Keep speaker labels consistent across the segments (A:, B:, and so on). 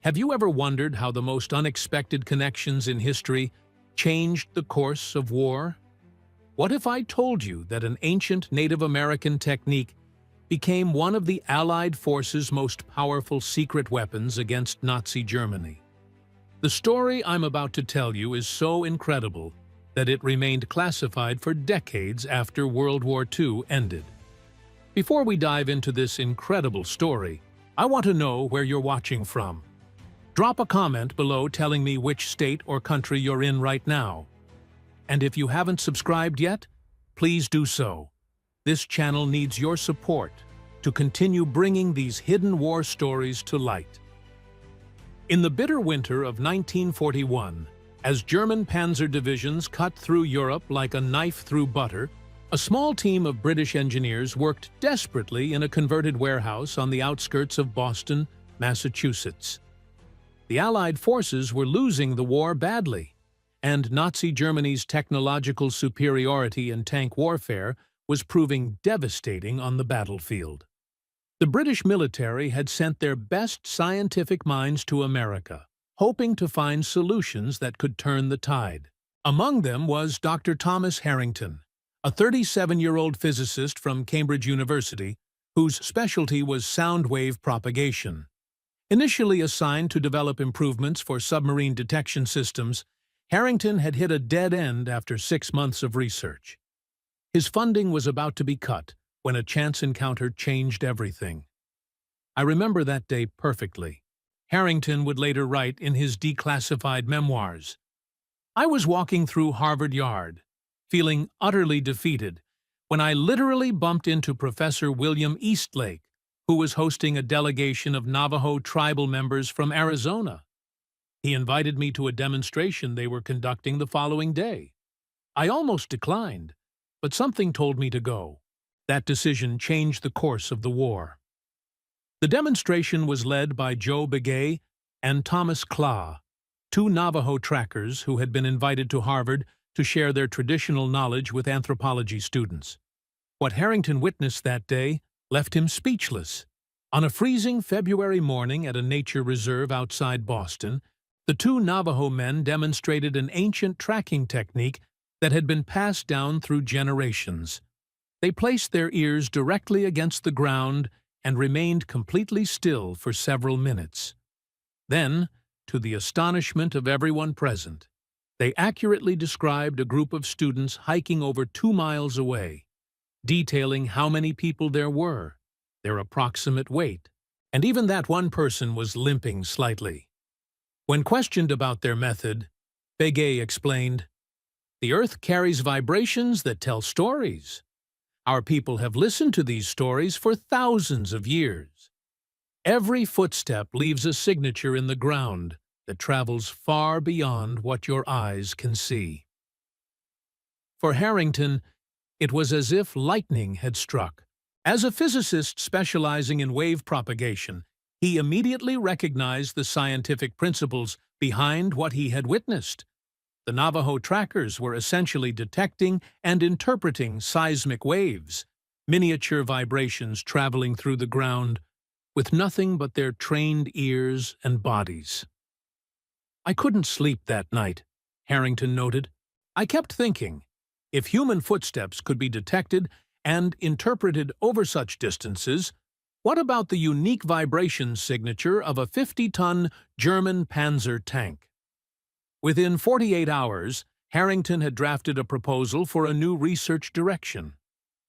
A: Have you ever wondered how the most unexpected connections in history changed the course of war? What if I told you that an ancient Native American technique became one of the Allied forces' most powerful secret weapons against Nazi Germany? The story I'm about to tell you is so incredible that it remained classified for decades after World War II ended. Before we dive into this incredible story, I want to know where you're watching from. Drop a comment below telling me which state or country you're in right now. And if you haven't subscribed yet, please do so. This channel needs your support to continue bringing these hidden war stories to light. In the bitter winter of 1941, as German panzer divisions cut through Europe like a knife through butter, a small team of British engineers worked desperately in a converted warehouse on the outskirts of Boston, Massachusetts. The Allied forces were losing the war badly, and Nazi Germany's technological superiority in tank warfare was proving devastating on the battlefield. The British military had sent their best scientific minds to America, hoping to find solutions that could turn the tide. Among them was Dr. Thomas Harrington, a 37-year-old physicist from Cambridge University whose specialty was sound wave propagation. Initially assigned to develop improvements for submarine detection systems, Harrington had hit a dead end after 6 months of research. His funding was about to be cut when a chance encounter changed everything. I remember that day perfectly. Harrington would later write in his declassified memoirs, "I was walking through Harvard Yard, feeling utterly defeated, when I literally bumped into Professor William Eastlake, who was hosting a delegation of Navajo tribal members from Arizona. He invited me to a demonstration they were conducting the following day. I almost declined, but something told me to go. That decision changed the course of the war." The demonstration was led by Joe Begay and Thomas Klah, two Navajo trackers who had been invited to Harvard to share their traditional knowledge with anthropology students. What Harrington witnessed that day left him speechless. On a freezing February morning at a nature reserve outside Boston, the two Navajo men demonstrated an ancient tracking technique that had been passed down through generations. They placed their ears directly against the ground and remained completely still for several minutes. Then, to the astonishment of everyone present, they accurately described a group of students hiking over 2 miles away, detailing how many people there were, their approximate weight, and even that one person was limping slightly. When questioned about their method, Begay explained, "The Earth carries vibrations that tell stories. Our people have listened to these stories for thousands of years. Every footstep leaves a signature in the ground that travels far beyond what your eyes can see." For Harrington, it was as if lightning had struck. As a physicist specializing in wave propagation, he immediately recognized the scientific principles behind what he had witnessed. The Navajo trackers were essentially detecting and interpreting seismic waves, miniature vibrations traveling through the ground, with nothing but their trained ears and bodies. "I couldn't sleep that night," Harrington noted. "I kept thinking, if human footsteps could be detected and interpreted over such distances, what about the unique vibration signature of a 50-ton German panzer tank?" Within 48 hours, Harrington had drafted a proposal for a new research direction.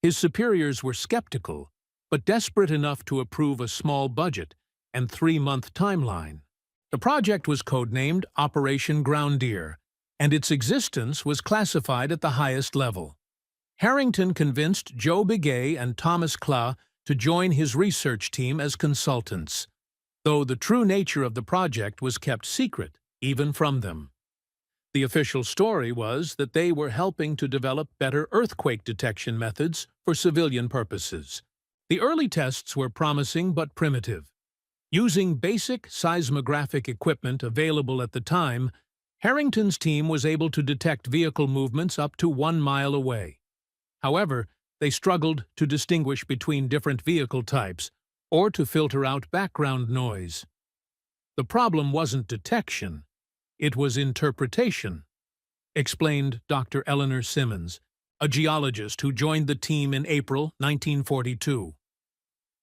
A: His superiors were skeptical, but desperate enough to approve a small budget and 3-month timeline. The project was codenamed Operation Ground Deer, and its existence was classified at the highest level. Harrington convinced Joe Begay and Thomas Klah to join his research team as consultants, though the true nature of the project was kept secret, even from them. The official story was that they were helping to develop better earthquake detection methods for civilian purposes. The early tests were promising but primitive. Using basic seismographic equipment available at the time, Harrington's team was able to detect vehicle movements up to 1 mile away. However, they struggled to distinguish between different vehicle types or to filter out background noise. The problem wasn't detection, it was interpretation, explained Dr. Eleanor Simmons, a geologist who joined the team in April 1942.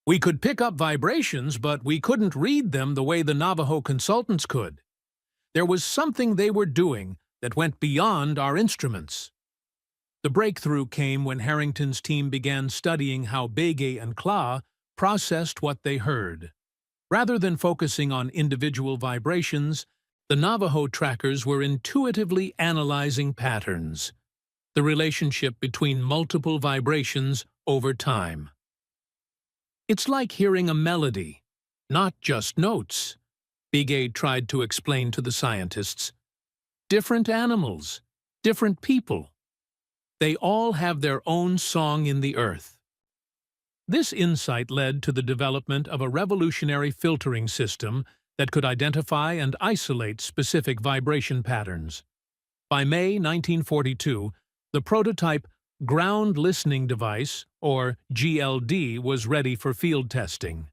A: We could pick up vibrations, but we couldn't read them the way the Navajo consultants could. There was something they were doing that went beyond our instruments. The breakthrough came when Harrington's team began studying how Begay and Kla processed what they heard. Rather than focusing on individual vibrations, the Navajo trackers were intuitively analyzing patterns, the relationship between multiple vibrations over time. It's like hearing a melody, not just notes, Begay tried to explain to the scientists. Different animals, different people. They all have their own song in the earth. This insight led to the development of a revolutionary filtering system that could identify and isolate specific vibration patterns. By May 1942, the prototype Ground Listening Device, or GLD, was ready for field testing.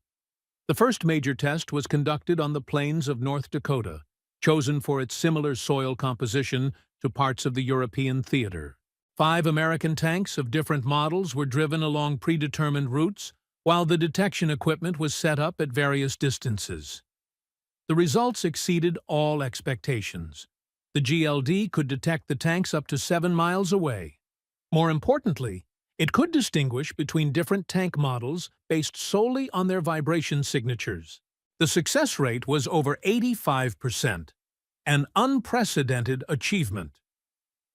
A: The first major test was conducted on the plains of North Dakota, chosen for its similar soil composition to parts of the European theater. 5 American tanks of different models were driven along predetermined routes, while the detection equipment was set up at various distances. The results exceeded all expectations. The GLD could detect the tanks up to 7 miles away. More importantly, it could distinguish between different tank models based solely on their vibration signatures. The success rate was over 85%, an unprecedented achievement.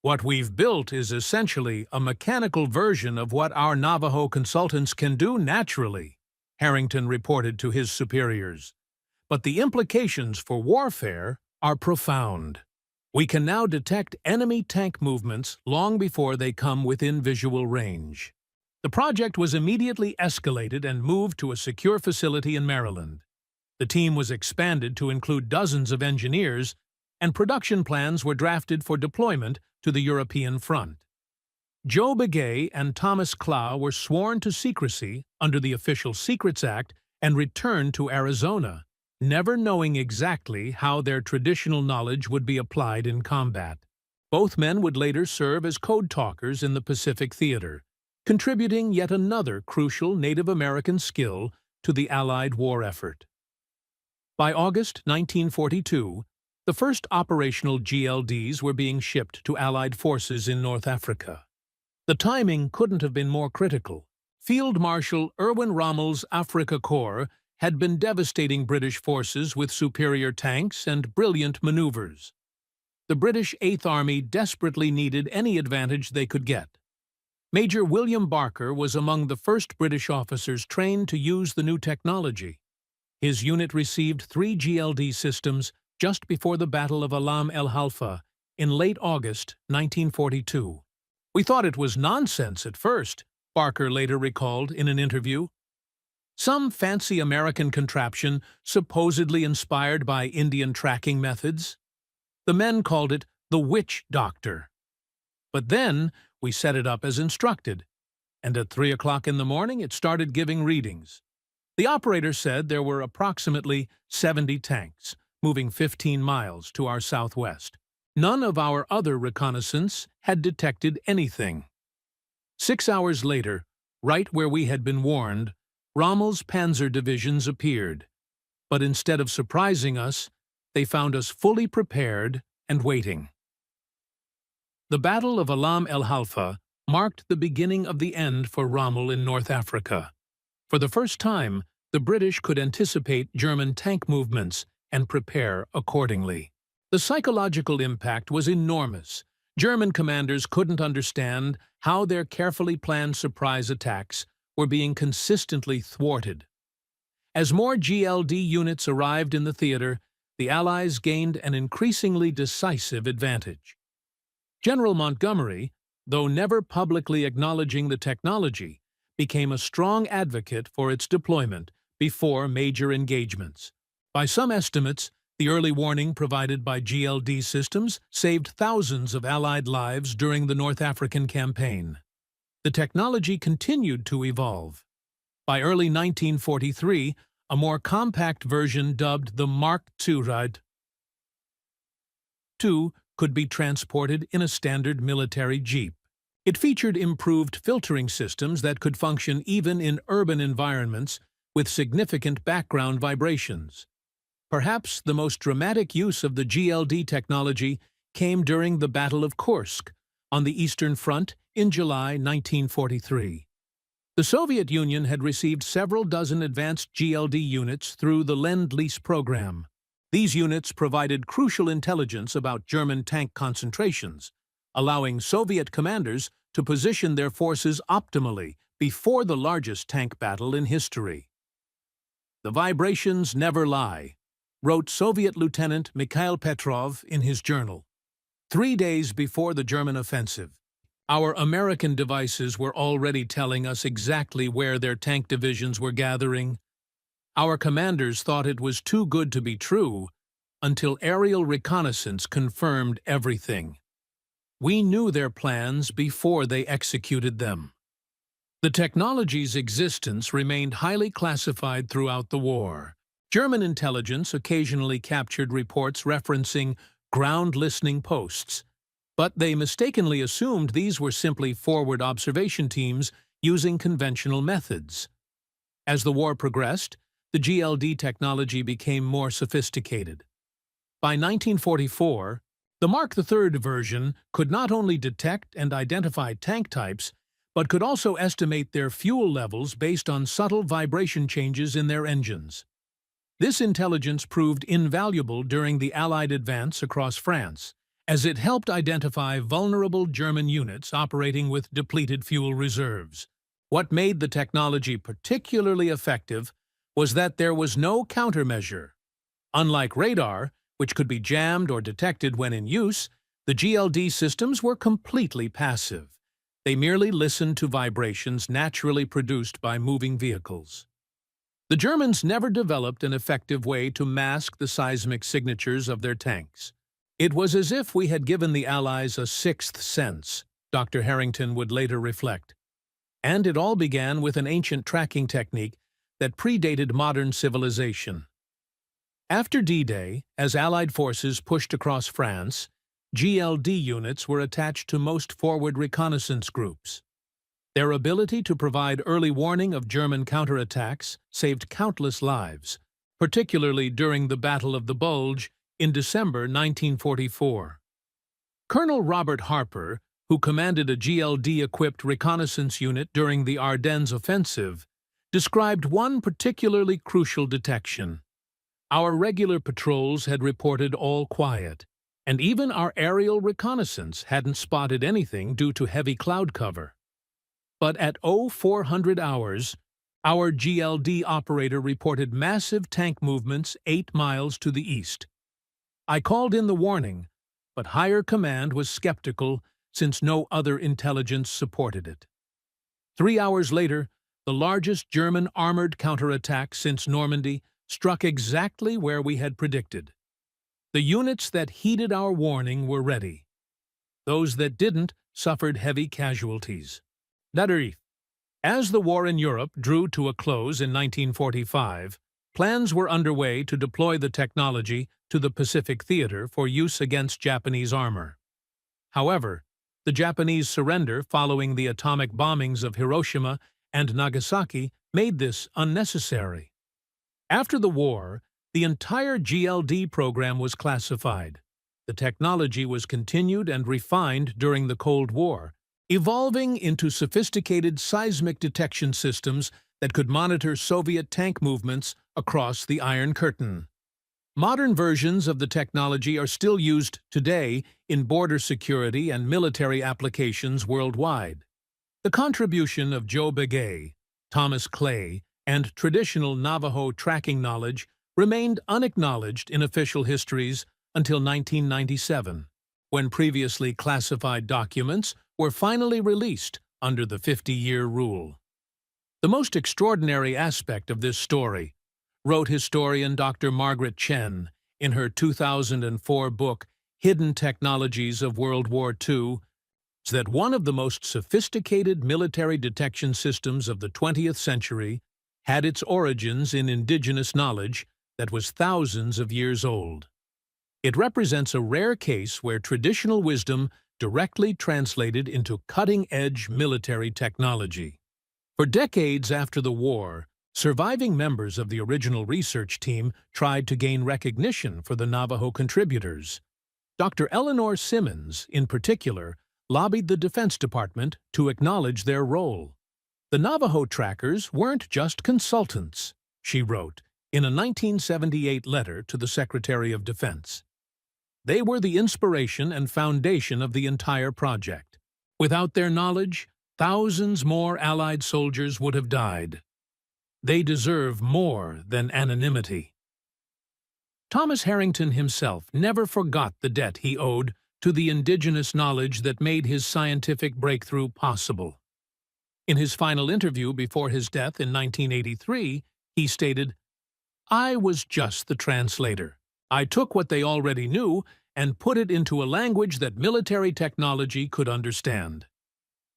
A: What we've built is essentially a mechanical version of what our Navajo consultants can do naturally, Harrington reported to his superiors. But the implications for warfare are profound. We can now detect enemy tank movements long before they come within visual range. The project was immediately escalated and moved to a secure facility in Maryland. The team was expanded to include dozens of engineers, and production plans were drafted for deployment to the European front. Joe Begay and Thomas Kla were sworn to secrecy under the Official Secrets Act and returned to Arizona, never knowing exactly how their traditional knowledge would be applied in combat. Both men would later serve as code talkers in the Pacific Theater, contributing yet another crucial Native American skill to the Allied war effort. By August 1942, the first operational GLDs were being shipped to Allied forces in North Africa. The timing couldn't have been more critical. Field Marshal Erwin Rommel's Afrika Korps had been devastating British forces with superior tanks and brilliant maneuvers. The British Eighth Army desperately needed any advantage they could get. Major William Barker was among the first British officers trained to use the new technology. His unit received 3 GLD systems just before the Battle of Alam el Halfa in late August 1942. We thought it was nonsense at first, Barker later recalled in an interview. Some fancy American contraption supposedly inspired by Indian tracking methods. The men called it the witch doctor. But then we set it up as instructed, and at 3 o'clock in the morning it started giving readings. The operator said there were approximately 70 tanks, moving 15 miles to our southwest. None of our other reconnaissance had detected anything. 6 hours later, right where we had been warned, Rommel's panzer divisions appeared. But instead of surprising us, they found us fully prepared and waiting. The Battle of Alam el Halfa marked the beginning of the end for Rommel in North Africa. For the first time, the British could anticipate German tank movements and prepare accordingly. The psychological impact was enormous. German commanders couldn't understand how their carefully planned surprise attacks were being consistently thwarted. As more GLD units arrived in the theater, the Allies gained an increasingly decisive advantage. General Montgomery, though never publicly acknowledging the technology, became a strong advocate for its deployment before major engagements. By some estimates, the early warning provided by GLD systems saved thousands of Allied lives during the North African campaign. The technology continued to evolve. By early 1943, A more compact version dubbed the Mark II could be transported in a standard military jeep. It featured improved filtering systems that could function even in urban environments with significant background vibrations. Perhaps the most dramatic use of the GLD technology came during the Battle of Kursk on the Eastern Front in July 1943. The Soviet Union had received several dozen advanced GLD units through the Lend-Lease program. These units provided crucial intelligence about German tank concentrations, allowing Soviet commanders to position their forces optimally before the largest tank battle in history. "The vibrations never lie," wrote Soviet Lieutenant Mikhail Petrov in his journal. 3 days before the German offensive, our American devices were already telling us exactly where their tank divisions were gathering. Our commanders thought it was too good to be true until aerial reconnaissance confirmed everything. We knew their plans before they executed them. The technology's existence remained highly classified throughout the war. German intelligence occasionally captured reports referencing ground listening posts, but they mistakenly assumed these were simply forward observation teams using conventional methods. As the war progressed, the GLD technology became more sophisticated. By 1944, the Mark III version could not only detect and identify tank types, but could also estimate their fuel levels based on subtle vibration changes in their engines. This intelligence proved invaluable during the Allied advance across France, as it helped identify vulnerable German units operating with depleted fuel reserves. What made the technology particularly effective was that there was no countermeasure. Unlike radar, which could be jammed or detected when in use, the GLD systems were completely passive. They merely listened to vibrations naturally produced by moving vehicles. The Germans never developed an effective way to mask the seismic signatures of their tanks. It was as if we had given the Allies a sixth sense, Dr. Harrington would later reflect. And it all began with an ancient tracking technique that predated modern civilization. After D-Day, as Allied forces pushed across France, GLD units were attached to most forward reconnaissance groups. Their ability to provide early warning of German counterattacks saved countless lives, particularly during the Battle of the Bulge in December 1944. Colonel Robert Harper, who commanded a GLD-equipped reconnaissance unit during the Ardennes offensive, described one particularly crucial detection. Our regular patrols had reported all quiet, and even our aerial reconnaissance hadn't spotted anything due to heavy cloud cover. But at 0400 hours, our GLD operator reported massive tank movements 8 miles to the east. I called in the warning, but higher command was skeptical since no other intelligence supported it. 3 hours later, the largest German armored counterattack since Normandy struck exactly where we had predicted. The units that heeded our warning were ready. Those that didn't suffered heavy casualties. As the war in Europe drew to a close in 1945, plans were underway to deploy the technology to the Pacific Theater for use against Japanese armor. However, the Japanese surrender following the atomic bombings of Hiroshima and Nagasaki made this unnecessary. After the war, the entire GLD program was classified. The technology was continued and refined during the Cold War, evolving into sophisticated seismic detection systems that could monitor Soviet tank movements across the Iron Curtain. Modern versions of the technology are still used today in border security and military applications worldwide. The contribution of Joe Begay, Thomas Clay, and traditional Navajo tracking knowledge remained unacknowledged in official histories until 1997, when previously classified documents were finally released under the 50-year rule. The most extraordinary aspect of this story, wrote historian Dr. Margaret Chen in her 2004 book Hidden Technologies of World War II, is that one of the most sophisticated military detection systems of the 20th century had its origins in indigenous knowledge that was thousands of years old. It represents a rare case where traditional wisdom directly translated into cutting-edge military technology. For decades after the war, surviving members of the original research team tried to gain recognition for the Navajo contributors. Dr. Eleanor Simmons, in particular, lobbied the Defense Department to acknowledge their role. The Navajo trackers weren't just consultants, she wrote in a 1978 letter to the Secretary of Defense. They were the inspiration and foundation of the entire project. Without their knowledge, thousands more Allied soldiers would have died. They deserve more than anonymity. Thomas Harrington himself never forgot the debt he owed to the indigenous knowledge that made his scientific breakthrough possible. In his final interview before his death in 1983, he stated, "I was just the translator. I took what they already knew and put it into a language that military technology could understand."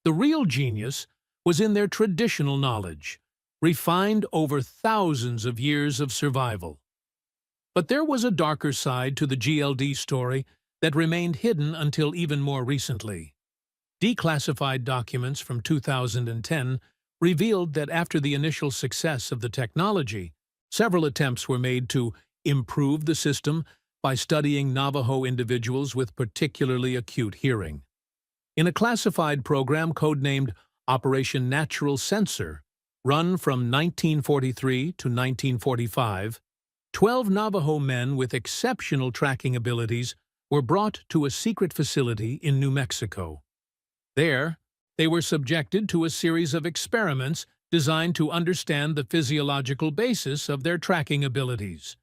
A: The real genius was in their traditional knowledge, refined over thousands of years of survival. But there was a darker side to the GLD story that remained hidden until even more recently. Declassified documents from 2010 revealed that after the initial success of the technology, several attempts were made to improve the system by studying Navajo individuals with particularly acute hearing. In a classified program codenamed Operation Natural Sensor, run from 1943 to 1945, 12 Navajo men with exceptional tracking abilities were brought to a secret facility in New Mexico. There, they were subjected to a series of experiments designed to understand the physiological basis of their tracking abilities.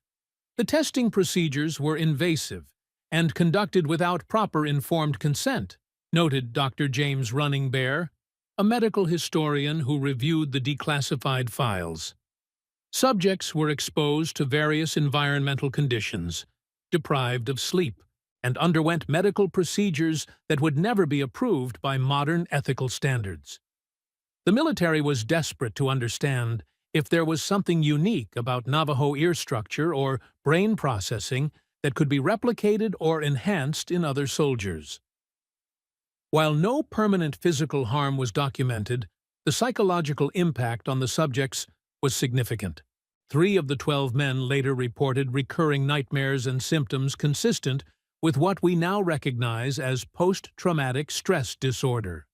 A: The testing procedures were invasive and conducted without proper informed consent, noted Dr. James Running Bear, a medical historian who reviewed the declassified files. Subjects were exposed to various environmental conditions, deprived of sleep, and underwent medical procedures that would never be approved by modern ethical standards. The military was desperate to understand if there was something unique about Navajo ear structure or brain processing that could be replicated or enhanced in other soldiers. While no permanent physical harm was documented, the psychological impact on the subjects was significant. 3 of the 12 men later reported recurring nightmares and symptoms consistent with what we now recognize as post-traumatic stress disorder.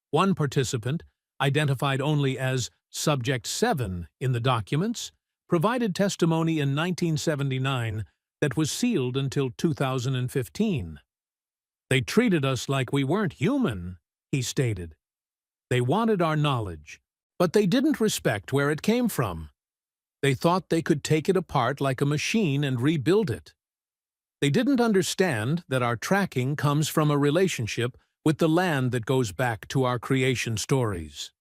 A: One participant, identified only as Subject 7 in the documents, provided testimony in 1979 that was sealed until 2015. "They treated us like we weren't human," he stated. "They wanted our knowledge, but they didn't respect where it came from. They thought they could take it apart like a machine and rebuild it. They didn't understand that our tracking comes from a relationship with the land that goes back to our creation stories."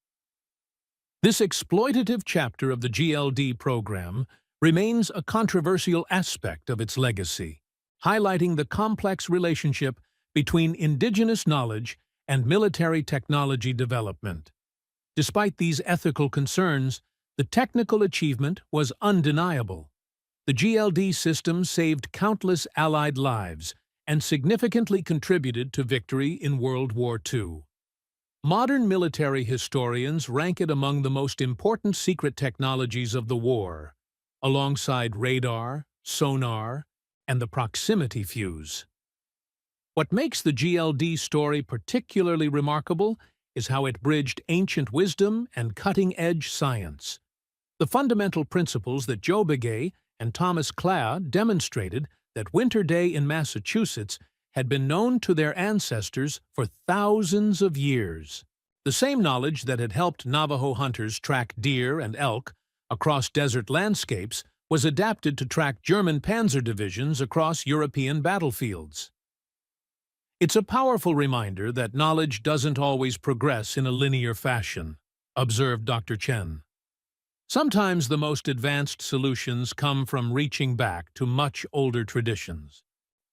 A: This exploitative chapter of the GLD program remains a controversial aspect of its legacy, highlighting the complex relationship between indigenous knowledge and military technology development. Despite these ethical concerns, the technical achievement was undeniable. The GLD system saved countless Allied lives and significantly contributed to victory in World War II. Modern military historians rank it among the most important secret technologies of the war, alongside radar, sonar, and the proximity fuse. What makes the GLD story particularly remarkable is how it bridged ancient wisdom and cutting-edge science. The fundamental principles that Joe Begay and Thomas Clare demonstrated that Winter Day in Massachusetts had been known to their ancestors for thousands of years. The same knowledge that had helped Navajo hunters track deer and elk across desert landscapes was adapted to track German panzer divisions across European battlefields. It's a powerful reminder that knowledge doesn't always progress in a linear fashion, observed Dr. Chen. Sometimes the most advanced solutions come from reaching back to much older traditions.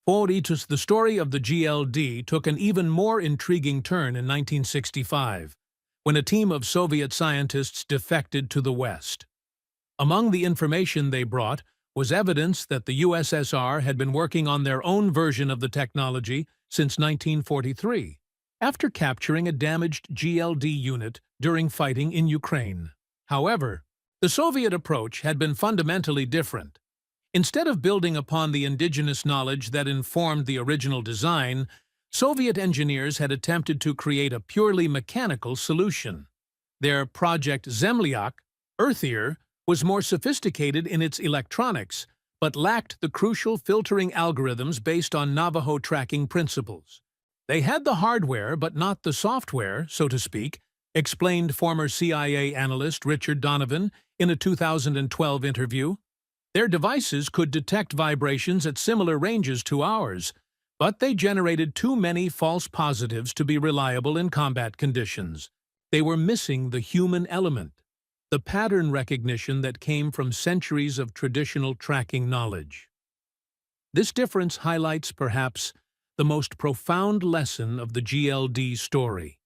A: The story of the GLD took an even more intriguing turn in 1965, when a team of Soviet scientists defected to the West. Among the information they brought was evidence that the USSR had been working on their own version of the technology since 1943, after capturing a damaged GLD unit during fighting in Ukraine. However, the Soviet approach had been fundamentally different. Instead of building upon the indigenous knowledge that informed the original design, Soviet engineers had attempted to create a purely mechanical solution. Their Project Zemlyak, Earthier, was more sophisticated in its electronics, but lacked the crucial filtering algorithms based on Navajo tracking principles. They had the hardware but not the software, so to speak, explained former CIA analyst Richard Donovan in a 2012 interview. Their devices could detect vibrations at similar ranges to ours, but they generated too many false positives to be reliable in combat conditions. They were missing the human element, the pattern recognition that came from centuries of traditional tracking knowledge. This difference highlights, perhaps, the most profound lesson of the GLD story: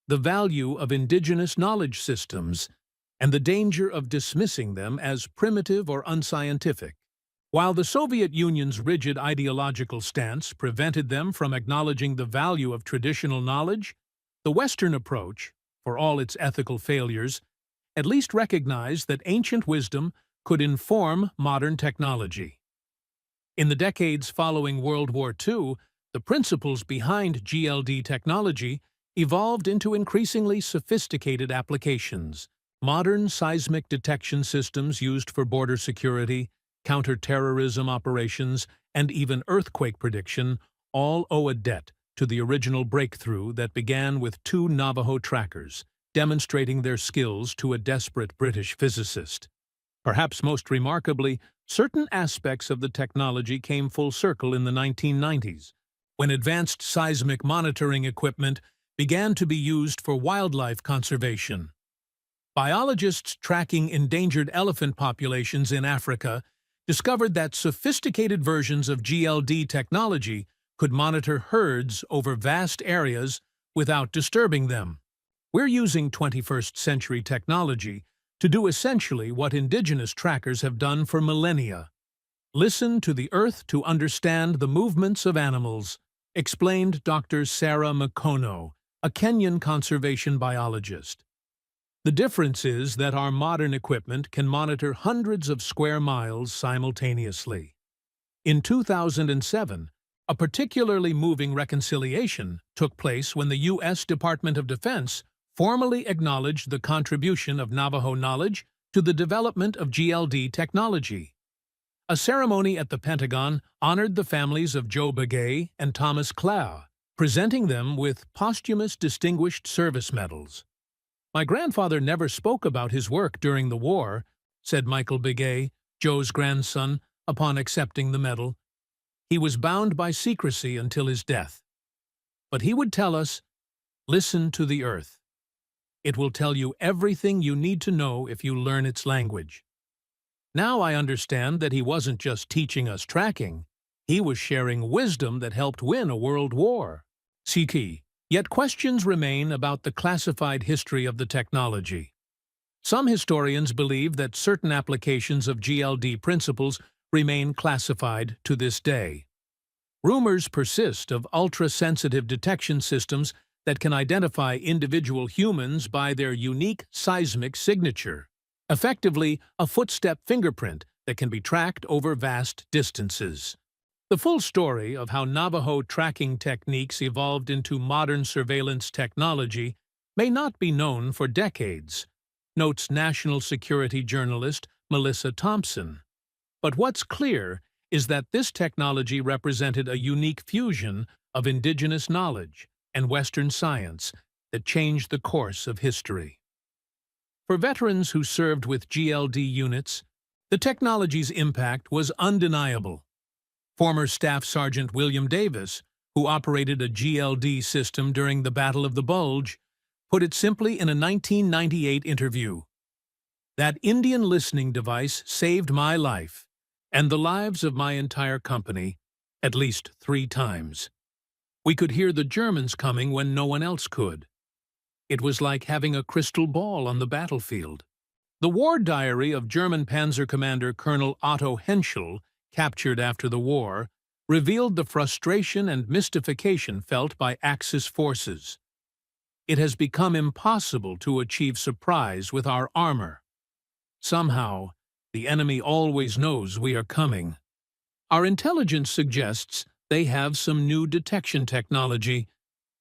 A: the value of indigenous knowledge systems and the danger of dismissing them as primitive or unscientific. While the Soviet Union's rigid ideological stance prevented them from acknowledging the value of traditional knowledge, the Western approach, for all its ethical failures, at least recognized that ancient wisdom could inform modern technology. In the decades following World War II, the principles behind GLD technology evolved into increasingly sophisticated applications. Modern seismic detection systems used for border security, counter-terrorism operations, and even earthquake prediction all owe a debt to the original breakthrough that began with 2 Navajo trackers, demonstrating their skills to a desperate British physicist. Perhaps most remarkably, certain aspects of the technology came full circle in the 1990s, when advanced seismic monitoring equipment began to be used for wildlife conservation. Biologists tracking endangered elephant populations in Africa discovered that sophisticated versions of GLD technology could monitor herds over vast areas without disturbing them. We're using 21st century technology to do essentially what indigenous trackers have done for millennia: listen to the earth to understand the movements of animals, explained Dr. Sarah Makono, a Kenyan conservation biologist. The difference is that our modern equipment can monitor hundreds of square miles simultaneously. In 2007, a particularly moving reconciliation took place when the U.S. Department of Defense formally acknowledged the contribution of Navajo knowledge to the development of GLD technology. A ceremony at the Pentagon honored the families of Joe Begay and Thomas Clare, presenting them with posthumous Distinguished Service Medals. "My grandfather never spoke about his work during the war," said Michael Begay, Joe's grandson, upon accepting the medal. "He was bound by secrecy until his death. But he would tell us, 'Listen to the earth. It will tell you everything you need to know if you learn its language.' Now I understand that he wasn't just teaching us tracking. He was sharing wisdom that helped win a world war." Siki. Yet questions remain about the classified history of the technology. Some historians believe that certain applications of GLD principles remain classified to this day. Rumors persist of ultra-sensitive detection systems that can identify individual humans by their unique seismic signature, effectively a footstep fingerprint that can be tracked over vast distances. The full story of how Navajo tracking techniques evolved into modern surveillance technology may not be known for decades, notes national security journalist Melissa Thompson. But what's clear is that this technology represented a unique fusion of indigenous knowledge and Western science that changed the course of history. For veterans who served with GLD units, the technology's impact was undeniable. Former Staff Sergeant William Davis, who operated a GLD system during the Battle of the Bulge, put it simply in a 1998 interview: "That Indian listening device saved my life, and the lives of my entire company, at least 3 times. We could hear the Germans coming when no one else could. It was like having a crystal ball on the battlefield. The war diary of German Panzer Commander Colonel Otto Henschel, captured after the war, revealed the frustration and mystification felt by Axis forces. It has become impossible to achieve surprise with our armor. Somehow, the enemy always knows we are coming. Our intelligence suggests they have some new detection technology,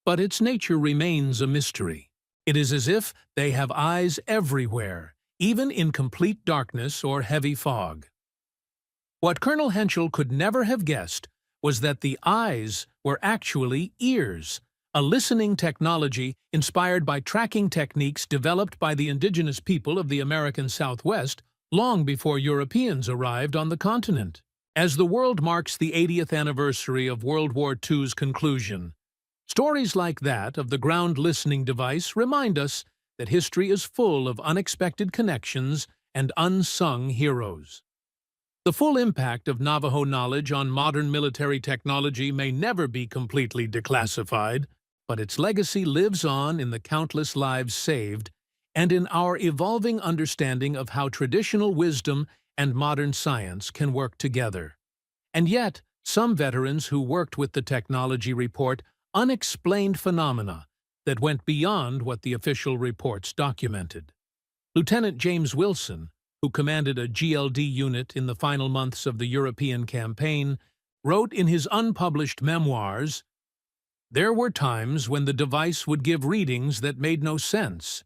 A: but its nature remains a mystery. It is as if they have eyes everywhere, even in complete darkness or heavy fog. What Colonel Henschel could never have guessed was that the eyes were actually ears, a listening technology inspired by tracking techniques developed by the indigenous people of the American Southwest long before Europeans arrived on the continent. As the world marks the 80th anniversary of World War II's conclusion, stories like that of the ground listening device remind us that history is full of unexpected connections and unsung heroes. The full impact of Navajo knowledge on modern military technology may never be completely declassified, but its legacy lives on in the countless lives saved and in our evolving understanding of how traditional wisdom and modern science can work together. And yet, some veterans who worked with the technology report unexplained phenomena that went beyond what the official reports documented. Lieutenant James Wilson, who commanded a GLD unit in the final months of the European campaign, wrote in his unpublished memoirs, "There were times when the device would give readings that made no sense,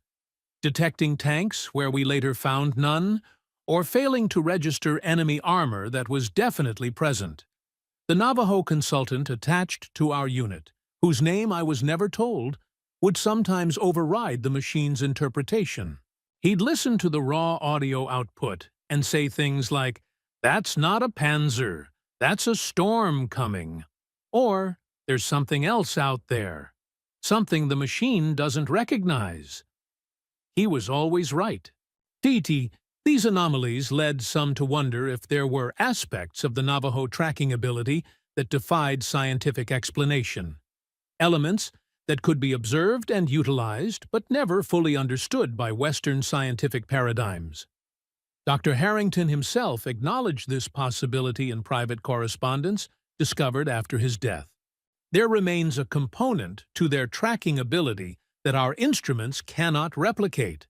A: detecting tanks where we later found none, or failing to register enemy armor that was definitely present. The Navajo consultant attached to our unit, whose name I was never told, would sometimes override the machine's interpretation. He'd listen to the raw audio output and say things like, 'That's not a panzer, that's a storm coming,' or 'There's something else out there, something the machine doesn't recognize.' He was always right." These anomalies led some to wonder if there were aspects of the Navajo tracking ability that defied scientific explanation. Elements that could be observed and utilized, but never fully understood by Western scientific paradigms. Dr. Harrington himself acknowledged this possibility in private correspondence discovered after his death. There remains a component to their tracking ability that our instruments cannot replicate.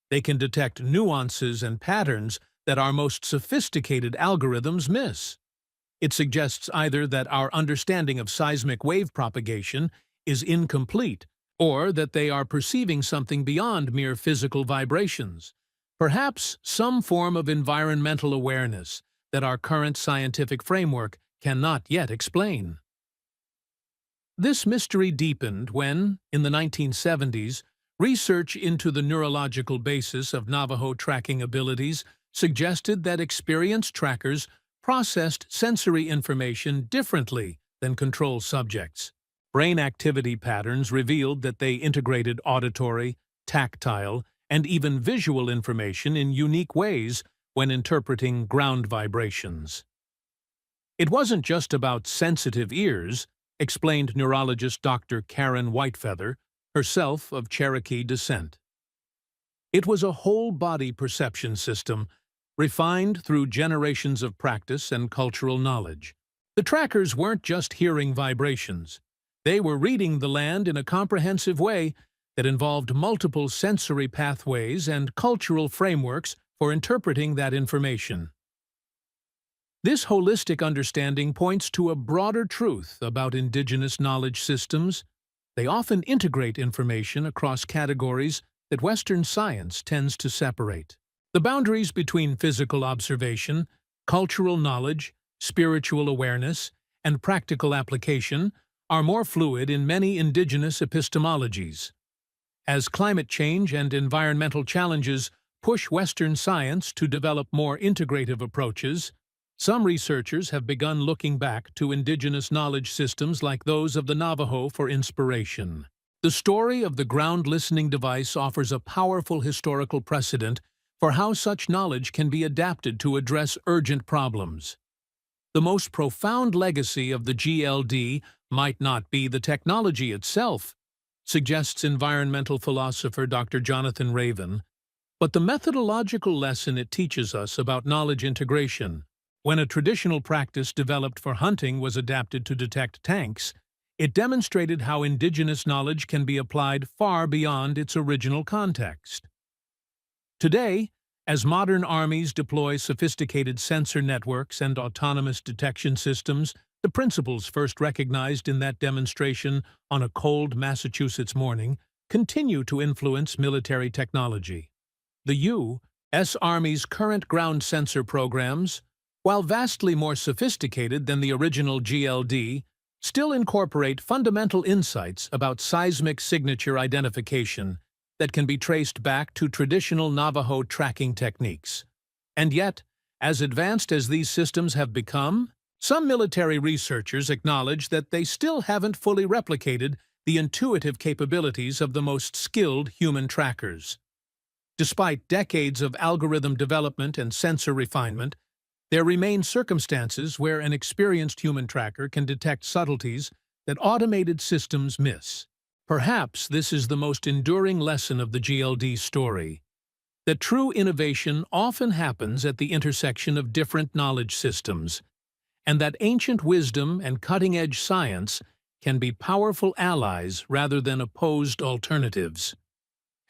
A: They can detect nuances and patterns that our most sophisticated algorithms miss. It suggests either that our understanding of seismic wave propagation is incomplete, or that they are perceiving something beyond mere physical vibrations, perhaps some form of environmental awareness that our current scientific framework cannot yet explain. This mystery deepened when, in the 1970s, research into the neurological basis of Navajo tracking abilities suggested that experienced trackers processed sensory information differently than control subjects. Brain activity patterns revealed that they integrated auditory, tactile, and even visual information in unique ways when interpreting ground vibrations. It wasn't just about sensitive ears, explained neurologist Dr. Karen Whitefeather, herself of Cherokee descent. It was a whole-body perception system, refined through generations of practice and cultural knowledge. The trackers weren't just hearing vibrations. They were reading the land in a comprehensive way that involved multiple sensory pathways and cultural frameworks for interpreting that information. This holistic understanding points to a broader truth about indigenous knowledge systems. They often integrate information across categories that Western science tends to separate. The boundaries between physical observation, cultural knowledge, spiritual awareness, and practical application are more fluid in many indigenous epistemologies. As climate change and environmental challenges push Western science to develop more integrative approaches, some researchers have begun looking back to indigenous knowledge systems like those of the Navajo for inspiration. The story of the ground listening device offers a powerful historical precedent for how such knowledge can be adapted to address urgent problems. The most profound legacy of the GLD might not be the technology itself, suggests environmental philosopher Dr. Jonathan Raven, but the methodological lesson it teaches us about knowledge integration. When a traditional practice developed for hunting was adapted to detect tanks, it demonstrated how indigenous knowledge can be applied far beyond its original context. Today, as modern armies deploy sophisticated sensor networks and autonomous detection systems, the principles first recognized in that demonstration on a cold Massachusetts morning continue to influence military technology. The U.S. Army's current ground sensor programs, while vastly more sophisticated than the original GLD, still incorporate fundamental insights about seismic signature identification that can be traced back to traditional Navajo tracking techniques. And yet, as advanced as these systems have become, some military researchers acknowledge that they still haven't fully replicated the intuitive capabilities of the most skilled human trackers. Despite decades of algorithm development and sensor refinement, there remain circumstances where an experienced human tracker can detect subtleties that automated systems miss. Perhaps this is the most enduring lesson of the GLD story, that true innovation often happens at the intersection of different knowledge systems, and that ancient wisdom and cutting-edge science can be powerful allies rather than opposed alternatives.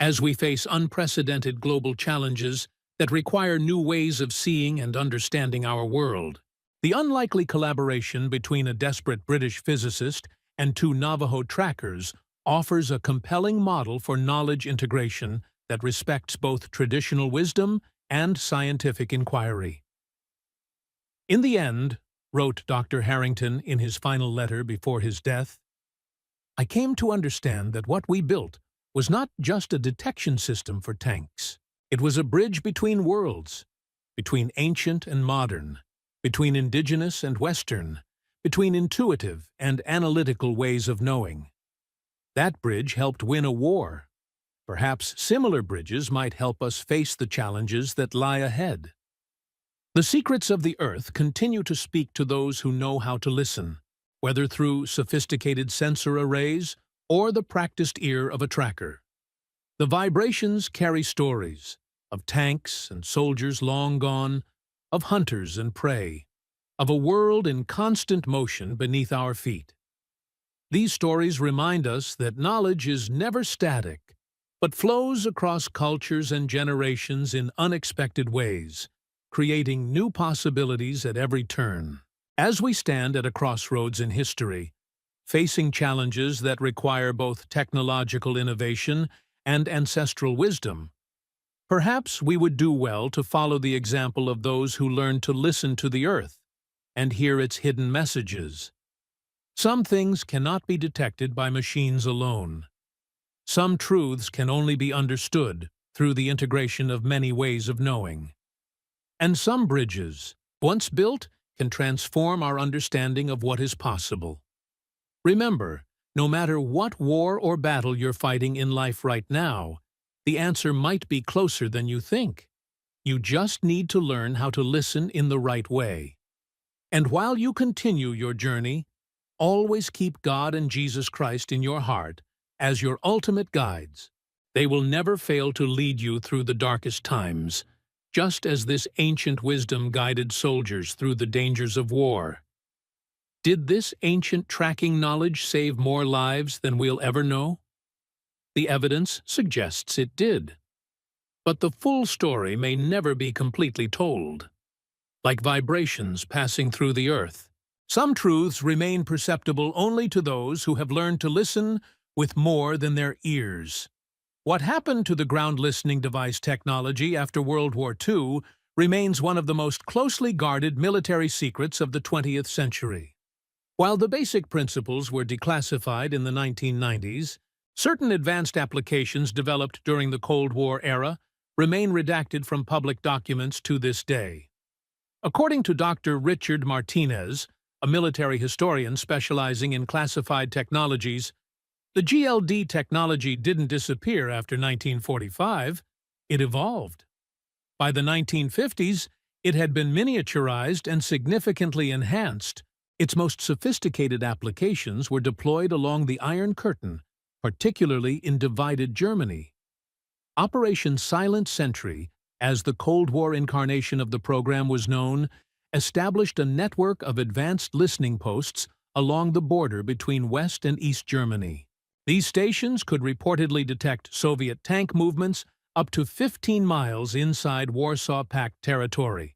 A: As we face unprecedented global challenges that require new ways of seeing and understanding our world, the unlikely collaboration between a desperate British physicist and two Navajo trackers offers a compelling model for knowledge integration that respects both traditional wisdom and scientific inquiry. In the end, wrote Dr. Harrington in his final letter before his death, I came to understand that what we built was not just a detection system for tanks. It was a bridge between worlds, between ancient and modern, between indigenous and Western, between intuitive and analytical ways of knowing. That bridge helped win a war. Perhaps similar bridges might help us face the challenges that lie ahead. The secrets of the Earth continue to speak to those who know how to listen, whether through sophisticated sensor arrays or the practiced ear of a tracker. The vibrations carry stories of tanks and soldiers long gone, of hunters and prey, of a world in constant motion beneath our feet. These stories remind us that knowledge is never static, but flows across cultures and generations in unexpected ways, creating new possibilities at every turn. As we stand at a crossroads in history, facing challenges that require both technological innovation and ancestral wisdom, perhaps we would do well to follow the example of those who learned to listen to the Earth and hear its hidden messages. Some things cannot be detected by machines alone. Some truths can only be understood through the integration of many ways of knowing. And some bridges, once built, can transform our understanding of what is possible. Remember, no matter what war or battle you're fighting in life right now, the answer might be closer than you think. You just need to learn how to listen in the right way. And while you continue your journey, always keep God and Jesus Christ in your heart as your ultimate guides. They will never fail to lead you through the darkest times, just as this ancient wisdom guided soldiers through the dangers of war. Did this ancient tracking knowledge save more lives than we'll ever know? The evidence suggests it did. But the full story may never be completely told. Like vibrations passing through the Earth, some truths remain perceptible only to those who have learned to listen with more than their ears. What happened to the ground listening device technology after World War II remains one of the most closely guarded military secrets of the 20th century. While the basic principles were declassified in the 1990s, certain advanced applications developed during the Cold War era remain redacted from public documents to this day. According to Dr. Richard Martinez, a military historian specializing in classified technologies, the GLD technology didn't disappear after 1945, it evolved. By the 1950s, it had been miniaturized and significantly enhanced. Its most sophisticated applications were deployed along the Iron Curtain, particularly in divided Germany. Operation Silent Sentry, as the Cold War incarnation of the program was known, established a network of advanced listening posts along the border between West and East Germany. These stations could reportedly detect Soviet tank movements up to 15 miles inside Warsaw Pact territory,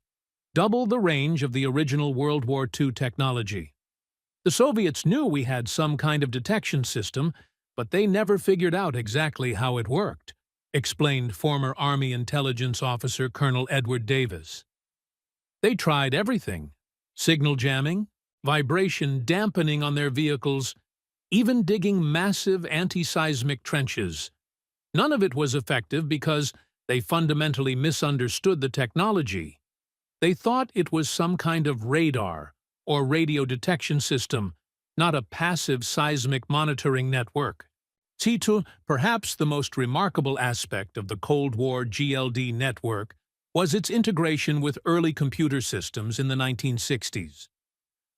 A: double the range of the original World War II technology. The Soviets knew we had some kind of detection system, but they never figured out exactly how it worked, explained former Army intelligence officer Colonel Edward Davis. They tried everything: signal jamming, vibration dampening on their vehicles, even digging massive anti-seismic trenches. None of it was effective because they fundamentally misunderstood the technology. They thought it was some kind of radar or radio detection system, not a passive seismic monitoring network. Perhaps the most remarkable aspect of the Cold War GLD network was its integration with early computer systems in the 1960s.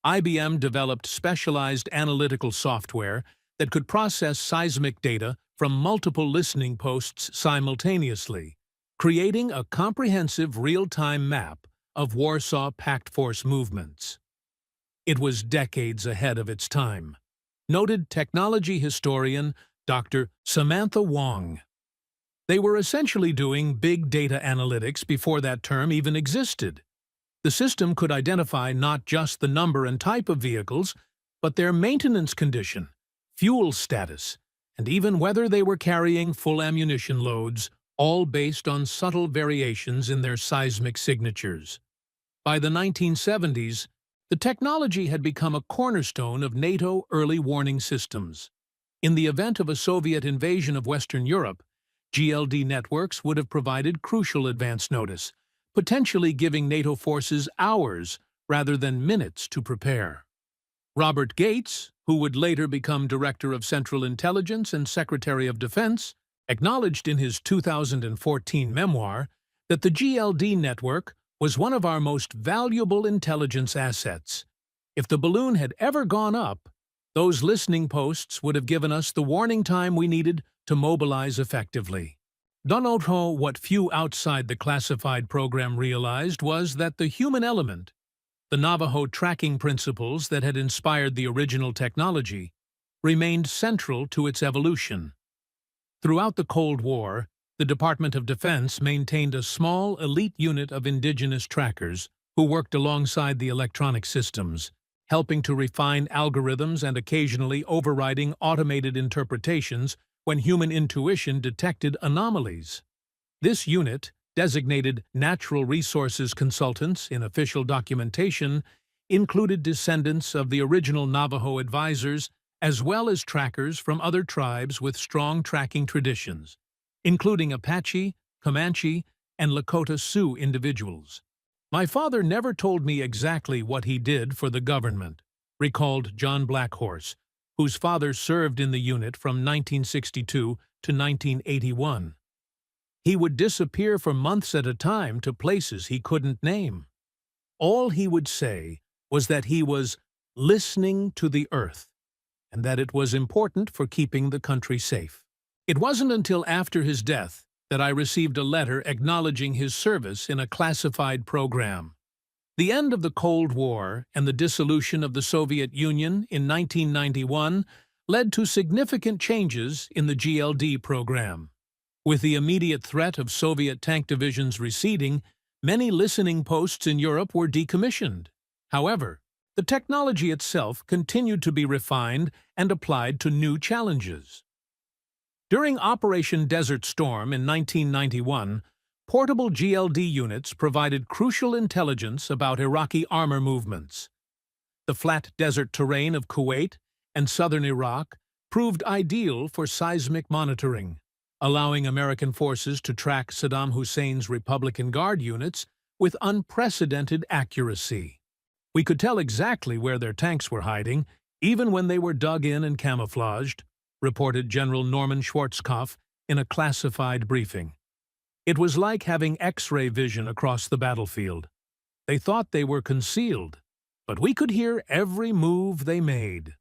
A: IBM developed specialized analytical software that could process seismic data from multiple listening posts simultaneously, creating a comprehensive real-time map of Warsaw Pact Force movements. It was decades ahead of its time. Noted technology historian Dr. Samantha Wong. They were essentially doing big data analytics before that term even existed. The system could identify not just the number and type of vehicles, but their maintenance condition, fuel status, and even whether they were carrying full ammunition loads, all based on subtle variations in their seismic signatures. By the 1970s, the technology had become a cornerstone of NATO early warning systems. In the event of a Soviet invasion of Western Europe, GLD networks would have provided crucial advance notice, potentially giving NATO forces hours rather than minutes to prepare. Robert Gates, who would later become Director of Central Intelligence and Secretary of Defense, acknowledged in his 2014 memoir that the GLD network was one of our most valuable intelligence assets. If the balloon had ever gone up, those listening posts would have given us the warning time we needed to mobilize effectively. Don't know what few outside the classified program realized was that the human element, the Navajo tracking principles that had inspired the original technology, remained central to its evolution. Throughout the Cold War, the Department of Defense maintained a small, elite unit of indigenous trackers who worked alongside the electronic systems, helping to refine algorithms and occasionally overriding automated interpretations when human intuition detected anomalies. This unit, designated Natural Resources Consultants in official documentation, included descendants of the original Navajo advisors as well as trackers from other tribes with strong tracking traditions, including Apache, Comanche, and Lakota Sioux individuals. My father never told me exactly what he did for the government, recalled John Blackhorse, whose father served in the unit from 1962 to 1981. He would disappear for months at a time to places he couldn't name. All he would say was that he was listening to the earth, and that it was important for keeping the country safe. It wasn't until after his death that I received a letter acknowledging his service in a classified program. The end of the Cold War and the dissolution of the Soviet Union in 1991 led to significant changes in the GLD program. With the immediate threat of Soviet tank divisions receding, many listening posts in Europe were decommissioned. However, the technology itself continued to be refined and applied to new challenges. During Operation Desert Storm in 1991, portable GLD units provided crucial intelligence about Iraqi armor movements. The flat desert terrain of Kuwait and southern Iraq proved ideal for seismic monitoring, allowing American forces to track Saddam Hussein's Republican Guard units with unprecedented accuracy. We could tell exactly where their tanks were hiding, even when they were dug in and camouflaged, reported General Norman Schwarzkopf in a classified briefing. It was like having X-ray vision across the battlefield. They thought they were concealed, but we could hear every move they made.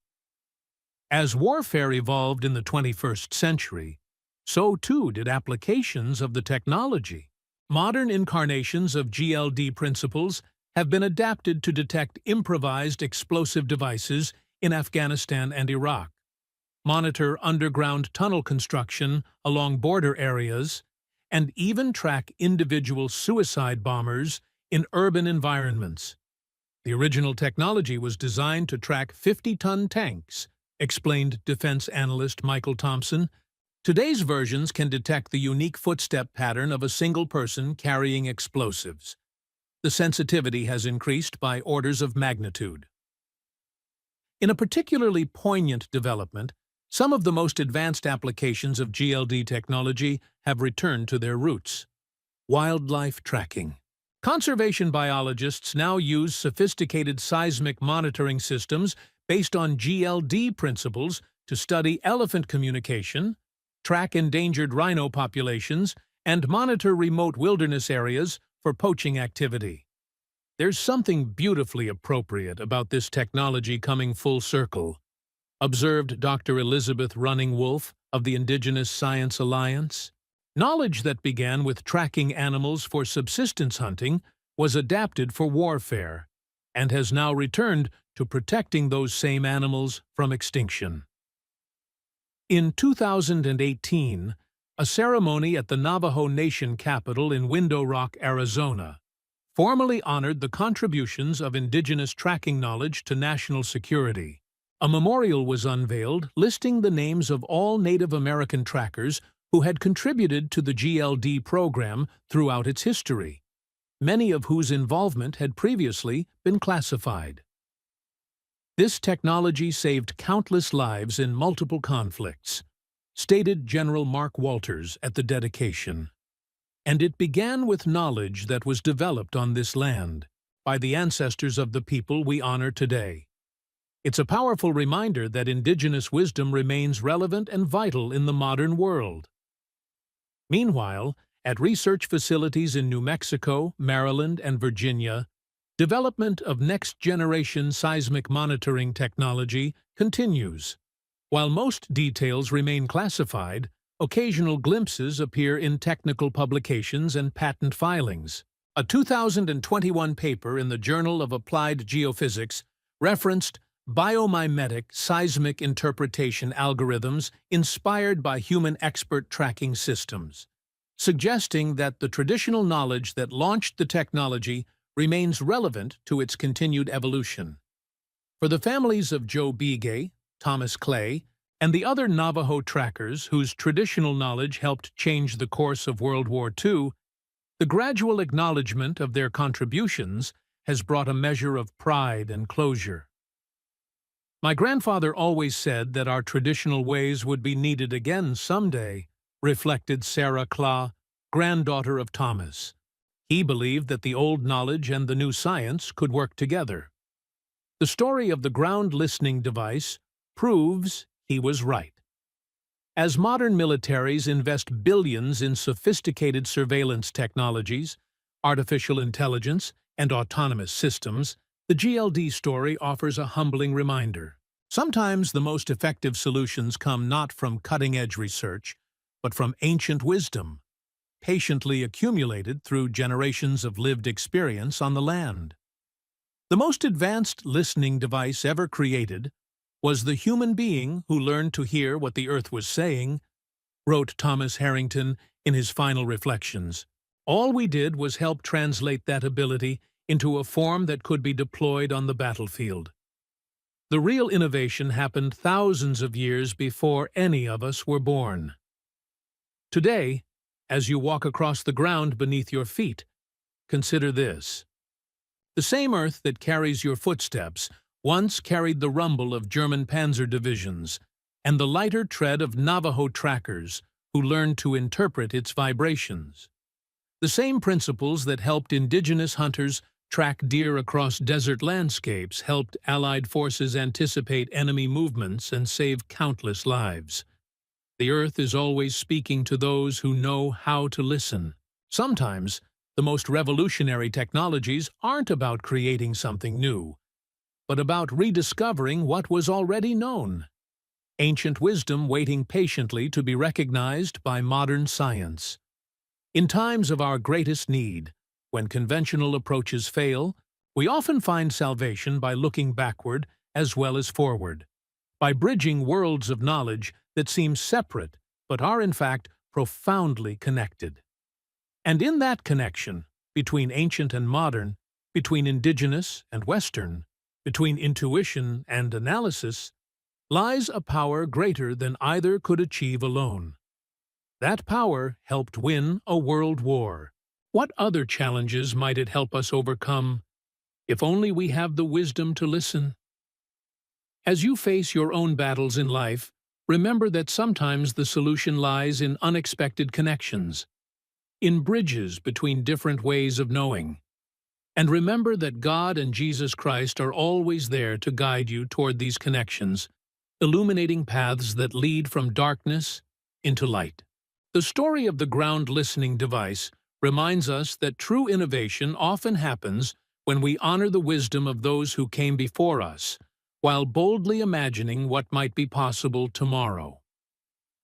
A: As warfare evolved in the 21st century, So too did applications of the technology. Modern incarnations of GLD principles have been adapted to detect improvised explosive devices in Afghanistan and Iraq, monitor underground tunnel construction along border areas, and even track individual suicide bombers in urban environments. The original technology was designed to track 50-ton tanks, explained defense analyst Michael Thompson. Today's versions can detect the unique footstep pattern of a single person carrying explosives. The sensitivity has increased by orders of magnitude. In a particularly poignant development, some of the most advanced applications of GLD technology have returned to their roots. Wildlife tracking. Conservation biologists now use sophisticated seismic monitoring systems based on GLD principles to study elephant communication, track endangered rhino populations, and monitor remote wilderness areas for poaching activity. There's something beautifully appropriate about this technology coming full circle, observed Dr. Elizabeth Running-Wolf of the Indigenous Science Alliance. Knowledge that began with tracking animals for subsistence hunting was adapted for warfare and has now returned to protecting those same animals from extinction. In 2018, a ceremony at the Navajo Nation capital in Window Rock, Arizona, formally honored the contributions of indigenous tracking knowledge to national security. A memorial was unveiled listing the names of all Native American trackers who had contributed to the GLD program throughout its history, many of whose involvement had previously been classified. This technology saved countless lives in multiple conflicts, stated General Mark Walters at the dedication. And it began with knowledge that was developed on this land by the ancestors of the people we honor today. It's a powerful reminder that indigenous wisdom remains relevant and vital in the modern world. Meanwhile, at research facilities in New Mexico, Maryland, and Virginia, development of next-generation seismic monitoring technology continues. While most details remain classified, occasional glimpses appear in technical publications and patent filings. A 2021 paper in the Journal of Applied Geophysics referenced biomimetic seismic interpretation algorithms inspired by human expert tracking systems, suggesting that the traditional knowledge that launched the technology remains relevant to its continued evolution. For the families of Joe Begay, Thomas Clay, and the other Navajo trackers whose traditional knowledge helped change the course of World War II, the gradual acknowledgement of their contributions has brought a measure of pride and closure. My grandfather always said that our traditional ways would be needed again someday, reflected Sarah Claw, granddaughter of Thomas. He believed that the old knowledge and the new science could work together. The story of the ground listening device proves he was right. As modern militaries invest billions in sophisticated surveillance technologies, artificial intelligence, and autonomous systems, the GLD story offers a humbling reminder. Sometimes the most effective solutions come not from cutting-edge research, but from ancient wisdom, patiently accumulated through generations of lived experience on the land. The most advanced listening device ever created was the human being who learned to hear what the earth was saying, wrote Thomas Harrington in his final reflections. All we did was help translate that ability into a form that could be deployed on the battlefield. The real innovation happened thousands of years before any of us were born. Today, as you walk across the ground beneath your feet, consider this. The same earth that carries your footsteps once carried the rumble of German panzer divisions and the lighter tread of Navajo trackers who learned to interpret its vibrations. The same principles that helped indigenous hunters track deer across desert landscapes helped Allied forces anticipate enemy movements and save countless lives. The earth is always speaking to those who know how to listen. Sometimes, the most revolutionary technologies aren't about creating something new, but about rediscovering what was already known. ancient wisdom waiting patiently to be recognized by modern science. In times of our greatest need, when conventional approaches fail, we often find salvation by looking backward as well as forward, by bridging worlds of knowledge that seem separate but are in fact profoundly connected. And in that connection, between ancient and modern, between indigenous and Western, between intuition and analysis, lies a power greater than either could achieve alone. That power helped win a world war. What other challenges might it help us overcome, if only we have the wisdom to listen? As you face your own battles in life, remember that sometimes the solution lies in unexpected connections, in bridges between different ways of knowing. And remember that God and Jesus Christ are always there to guide you toward these connections, illuminating paths that lead from darkness into light. The story of the ground listening device reminds us that true innovation often happens when we honor the wisdom of those who came before us, while boldly imagining what might be possible tomorrow.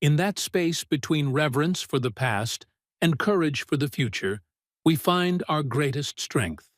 A: In that space between reverence for the past and courage for the future, we find our greatest strength.